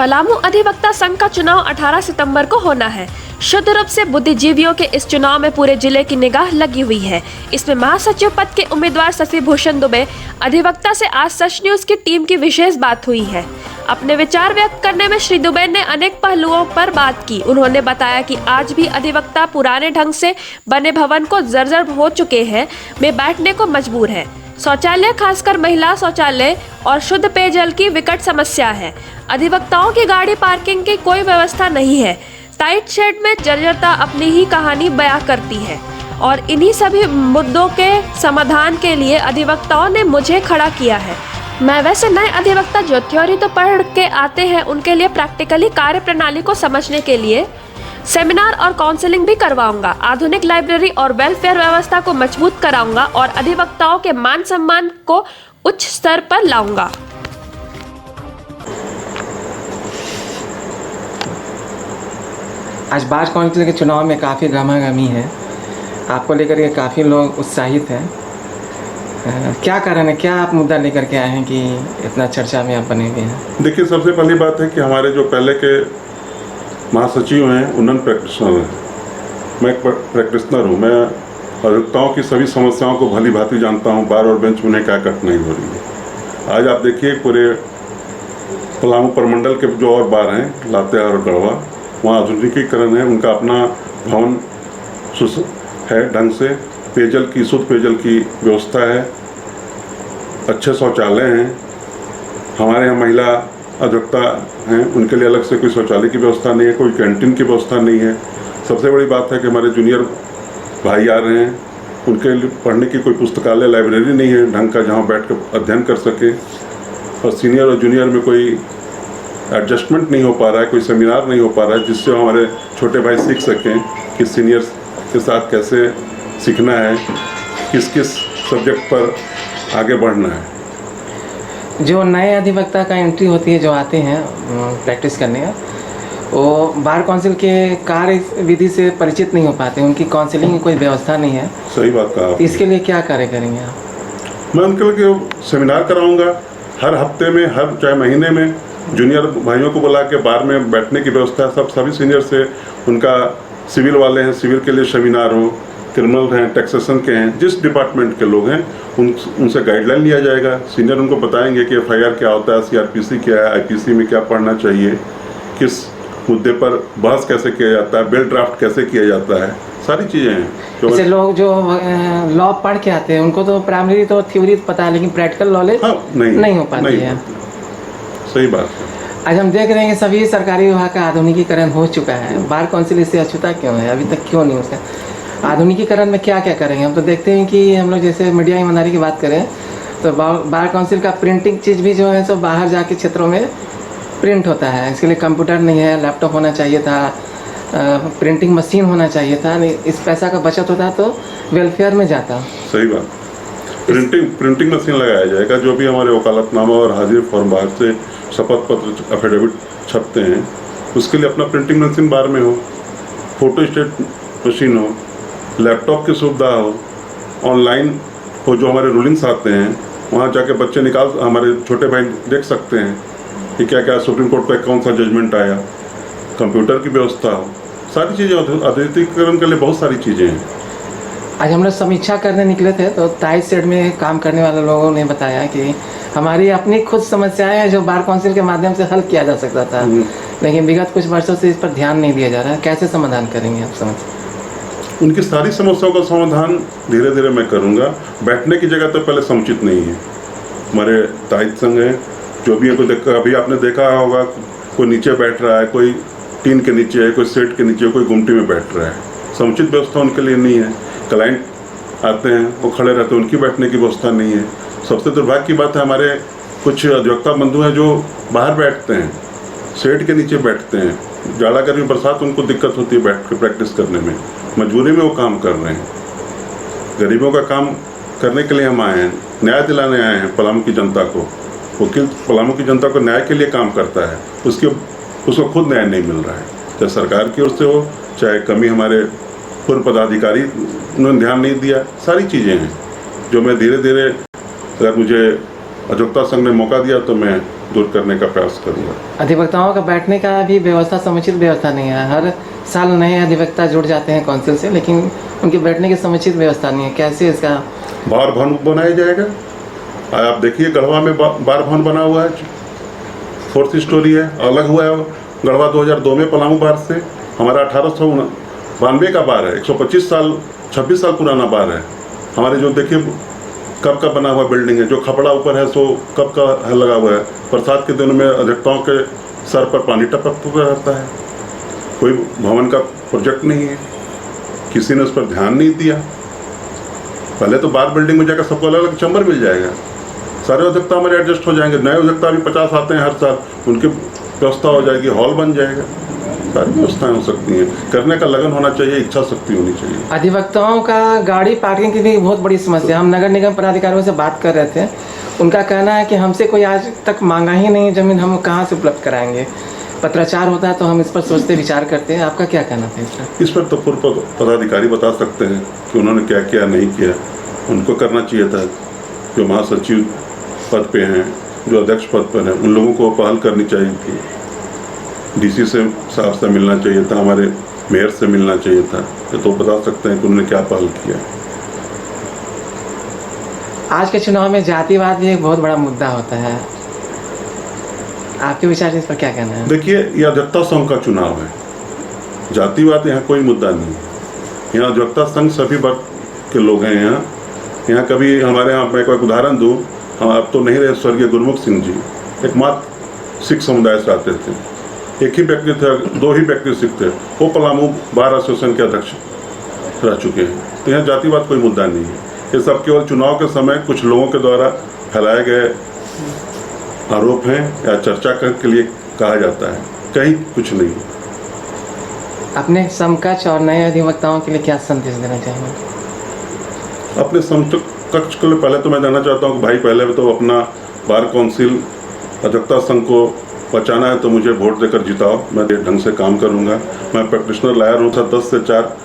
पलामू अधिवक्ता संघ का चुनाव 18 सितंबर को होना है। शुद्ध रूप से बुद्धिजीवियों के इस चुनाव में पूरे जिले की निगाह लगी हुई है। इसमें महासचिव पद के उम्मीदवार शशि भूषण दुबे अधिवक्ता से आज सच न्यूज की टीम की विशेष बात हुई है। अपने विचार व्यक्त करने में श्री दुबे ने अनेक पहलुओं पर बात की। उन्होंने बताया कि आज भी अधिवक्ता पुराने ढंग से बने भवन को जर्जर हो चुके हैं में बैठने को मजबूर है। शौचालय, खासकर महिला शौचालय और शुद्ध पेयजल की विकट समस्या है। अधिवक्ताओं की गाड़ी पार्किंग की कोई व्यवस्था नहीं है। टाइट शेड में जर्जरता अपनी ही कहानी बयां करती है और इन्हीं सभी मुद्दों के समाधान के लिए अधिवक्ताओं ने मुझे खड़ा किया है। मैं वैसे नए अधिवक्ता जो थ्योरी तो पढ़ के आते हैं, उनके लिए प्रैक्टिकली कार्य प्रणाली को समझने के लिए सेमिनार और काउंसलिंग भी करवाऊंगा। आधुनिक लाइब्रेरी और वेलफेयर व्यवस्था को मजबूत कराऊंगा और अधिवक्ताओं के मान सम्मान को उच्च स्तर पर लाऊंगा। आज बार काउंसिल के चुनाव में काफ़ी गहमागहमी है। आपको लेकर के काफ़ी लोग उत्साहित हैं। क्या कारण है, क्या आप मुद्दा लेकर के आए हैं कि इतना चर्चा में आप बने हुए हैं? देखिए, सबसे पहली बात है कि हमारे जो पहले के महासचिव हैं उन्नन प्रैक्टिशनर हैं। मैं एक प्रैक्टिशनर हूँ। मैं अधिवक्ताओं की सभी समस्याओं को भली भांति जानता हूँ। बार और बेंच में उन्हें क्या कठिनाई हो रही है। आज आप देखिए, पूरे पलामू प्रमंडल के जो और बार हैं, लातेहार और गढ़वा, वहाँ आधुनिकीकरण है। उनका अपना भवन है, ढंग से पेयजल की, शुद्ध पेयजल की व्यवस्था है, अच्छे शौचालय हैं। हमारे यहाँ महिला अधिवक्ता हैं, उनके लिए अलग से कोई शौचालय की व्यवस्था नहीं है, कोई कैंटीन की व्यवस्था नहीं है। सबसे बड़ी बात है कि हमारे जूनियर भाई आ रहे हैं, उनके लिए पढ़ने की कोई पुस्तकालय, लाइब्रेरी नहीं है ढंग का, जहाँ बैठ कर अध्ययन कर सके। और सीनियर और जूनियर में कोई एडजस्टमेंट नहीं हो पा रहा है, कोई सेमिनार नहीं हो पा रहा है जिससे हमारे छोटे भाई सीख सकें कि सीनियर्स के साथ कैसे सीखना है, किस किस सब्जेक्ट पर आगे बढ़ना है। जो नए अधिवक्ता का एंट्री होती है, जो आते हैं प्रैक्टिस करने, वो बार काउंसिल के कार्य विधि से परिचित नहीं हो पाते। उनकी काउंसलिंग की कोई व्यवस्था नहीं है। सही बात कहा। इसके लिए क्या कार्य करेंगे आप? मैं उनके लिए सेमिनार कराऊंगा हर हफ्ते में, हर चाहे महीने में। जूनियर भाइयों को बुला के बार में बैठने की व्यवस्था सभी सीनियर से। उनका सिविल वाले हैं, सिविल के लिए सेमिनार हो, क्रिमिनल हैं, टैक्सेशन के हैं, जिस डिपार्टमेंट के लोग हैं उनसे गाइडलाइन लिया जाएगा। सीनियर उनको बताएंगे कि FIR क्या होता है, CRPC क्या है, IPC में क्या पढ़ना चाहिए, किस मुद्दे पर बहस कैसे किया जाता है, बिल ड्राफ्ट कैसे किया जाता है, सारी चीज़ें हैं। जैसे लोग जो लॉ पढ़ के आते हैं, उनको तो प्राइमरी तो थ्योरी पता है, लेकिन प्रैक्टिकल नॉलेज नहीं हो पाती है। सही बात है। आज हम देख रहे हैं कि सभी सरकारी विभाग का आधुनिकीकरण हो चुका है। बार काउंसिल इससे अछूता क्यों है? अभी तक क्यों नहीं उसका आधुनिकीकरण में क्या क्या करेंगे? हम तो देखते हैं कि हम लोग जैसे मीडिया ईमानदारी की बात करें तो बार काउंसिल का प्रिंटिंग चीज़ भी जो है सो बाहर जाके क्षेत्रों में प्रिंट होता है। इसके लिए कंप्यूटर नहीं है, लैपटॉप होना चाहिए था, प्रिंटिंग मशीन होना चाहिए था। इस पैसा का बचत होता तो वेलफेयर में जाता। सही बात। प्रिंटिंग मशीन लगाया जाएगा। जो भी हमारे वकालतनामा और हाजिर फॉर्म बाहर से शपथ पत्र, एफिडेविट छपते हैं, उसके लिए अपना प्रिंटिंग मशीन बाहर में हो, फोटो स्टेट मशीन हो, लैपटॉप की सुविधा हो, ऑनलाइन हो। जो हमारे रूलिंग्स आते हैं वहाँ जाके बच्चे हमारे छोटे भाई देख सकते हैं कि क्या क्या सुप्रीम कोर्ट का कौन सा जजमेंट आया। कंप्यूटर की व्यवस्था हो, सारी चीज़ें। आधुनिकीकरण के लिए बहुत सारी चीज़ें हैं। आज हम लोग समीक्षा करने निकले थे तो टाइट शेड में काम करने वाले लोगों ने बताया कि हमारी अपनी खुद समस्याएं हैं जो बार काउंसिल के माध्यम से हल किया जा सकता था, लेकिन विगत कुछ वर्षों से इस पर ध्यान नहीं दिया जा रहा है। कैसे समाधान करेंगे आप? समझ उनकी सारी समस्याओं का समाधान धीरे धीरे मैं करूंगा। बैठने की जगह तो पहले समुचित नहीं है। हमारे ताहित संघ है, जो भी है, कोई अभी आपने देखा होगा, कोई नीचे बैठ रहा है, कोई टीन के नीचे है, कोई सेट के नीचे, कोई गुमटी में बैठ रहा है। समुचित व्यवस्था उनके लिए नहीं है। क्लाइंट आते हैं, वो खड़े रहते हैं, उनकी बैठने की व्यवस्था नहीं है। सबसे दुर्भाग्य की बात है, हमारे कुछ अधिवक्ता बंधु हैं जो बाहर बैठते हैं, शेड के नीचे बैठते हैं। जाड़ा गर्मी बरसात उनको दिक्कत होती है बैठ के प्रैक्टिस करने में। मजबूरी में वो काम कर रहे हैं। गरीबों का काम करने के लिए हम आए हैं, न्याय दिलाने आए हैं पलामू की जनता को। वकील पलामू की जनता को न्याय के लिए काम करता है, उसको खुद न्याय नहीं मिल रहा है, चाहे सरकार की ओर से हो, चाहे कमी हमारे पूर्व पदाधिकारी ने ध्यान नहीं दिया। सारी चीज़ें हैं जो मैं धीरे धीरे, अगर मुझे अधिवक्ता संघ ने मौका दिया तो मैं दूर करने का प्रयास करूँगा। अधिवक्ताओं का बैठने का भी व्यवस्था, समुचित व्यवस्था नहीं है। हर साल नए अधिवक्ता जुड़ जाते हैं काउंसिल से, लेकिन उनके बैठने की समुचित व्यवस्था नहीं है। कैसे इसका बार भवन बनाया जाएगा? आप देखिए गढ़वा में बार भवन बना हुआ है, 4th स्टोरी है, अलग हुआ है गढ़वा 2002 में पलामू बार से। हमारा 1892 का बार है, 125 साल 26 साल पुराना बार है। हमारे जो देखिए कब का बना हुआ बिल्डिंग है, जो खपड़ा ऊपर है सो कब का है लगा हुआ है। बरसात के दिनों में अधिवक्ताओं के सर पर पानी टपकता रहता है। कोई भवन का प्रोजेक्ट नहीं है, किसी ने उस पर ध्यान नहीं दिया। पहले तो बार बिल्डिंग में जाकर सबको अलग अलग चैम्बर मिल जाएगा, सारे अधिवक्ता हमारे एडजस्ट हो जाएंगे। नए अधिवक्ता भी 50 आते हैं हर साल, उनकी व्यवस्था हो जाएगी, हॉल बन जाएगा, सारी व्यवस्थाएं हो सकती हैं। करने का लगन होना चाहिए, इच्छा शक्ति होनी चाहिए। अधिवक्ताओं का गाड़ी पार्किंग की भी बहुत बड़ी समस्या। हम नगर निगम पदाधिकारियों से बात कर रहे थे, उनका कहना है कि हमसे कोई आज तक मांगा ही नहीं ज़मीन, हम कहाँ से उपलब्ध कराएंगे। पत्राचार होता है तो हम इस पर सोचते विचार करते हैं। आपका क्या कहना था इस पर? इस पर तो पूर्व पदाधिकारी बता सकते हैं कि उन्होंने क्या किया नहीं किया। उनको करना चाहिए था, जो महासचिव पद पे हैं, जो अध्यक्ष पद पर हैं, उन लोगों को पहल करनी चाहिए थी। डीसी से साहब से मिलना चाहिए था, हमारे मेयर से मिलना चाहिए था। तो बता सकते हैं कि उन्होंने क्या पहल किया। आज के चुनाव में जातिवाद भी एक बहुत बड़ा मुद्दा होता है, आपके विचार इस पर क्या कहना है? देखिए, यह अधिवक्ता संघ का चुनाव है, जातिवाद यहाँ कोई मुद्दा नहीं है। यहाँ अधिवक्ता संघ सभी वर्ग के लोग हैं। यहाँ कभी हमारे यहाँ, मैं कोई उदाहरण दूँ, हम अब तो नहीं रहे, स्वर्गीय गुरमुख सिंह जी एकमात्र सिख समुदाय से आते थे। एक ही व्यक्ति थे, 2 ही व्यक्ति सिख थे, वो पलामू बार एसोसिएशन के अध्यक्ष रह चुके हैं। तो यहाँ जातिवाद कोई मुद्दा नहीं है। ये सब केवल चुनाव के समय कुछ लोगों के द्वारा फैलाए गए आरोप हैं या चर्चा के लिए कहा जाता है, कहीं कुछ नहीं। अपने समकक्ष और नए अधिवक्ताओं के लिए क्या संदेश देना चाहेंगे? अपने समकक्ष के लिए पहले तो मैं जानना चाहता हूँ कि भाई, पहले तो अपना बार काउंसिल अधिवक्ता संघ को बचाना है तो मुझे वोट देकर जिताओ, मैं ढंग से काम करूँगा। मैं प्रैक्टिशनर लायर हूँ, 10 से 4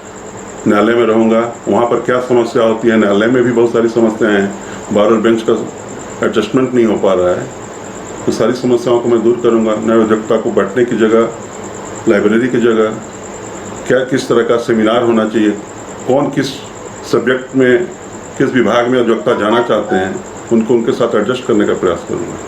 न्यायालय में रहूँगा। वहाँ पर क्या समस्या होती है, न्यायालय में भी बहुत सारी समस्याएं हैं, बार और बेंच का एडजस्टमेंट नहीं हो पा रहा है, तो सारी समस्याओं को मैं दूर करूँगा। नए अधिवक्ता को बैठने की जगह, लाइब्रेरी की जगह, क्या किस तरह का सेमिनार होना चाहिए, कौन किस सब्जेक्ट में, किस विभाग में अधिवक्ता जाना चाहते हैं, उनको उनके साथ एडजस्ट करने का प्रयास करूँगा।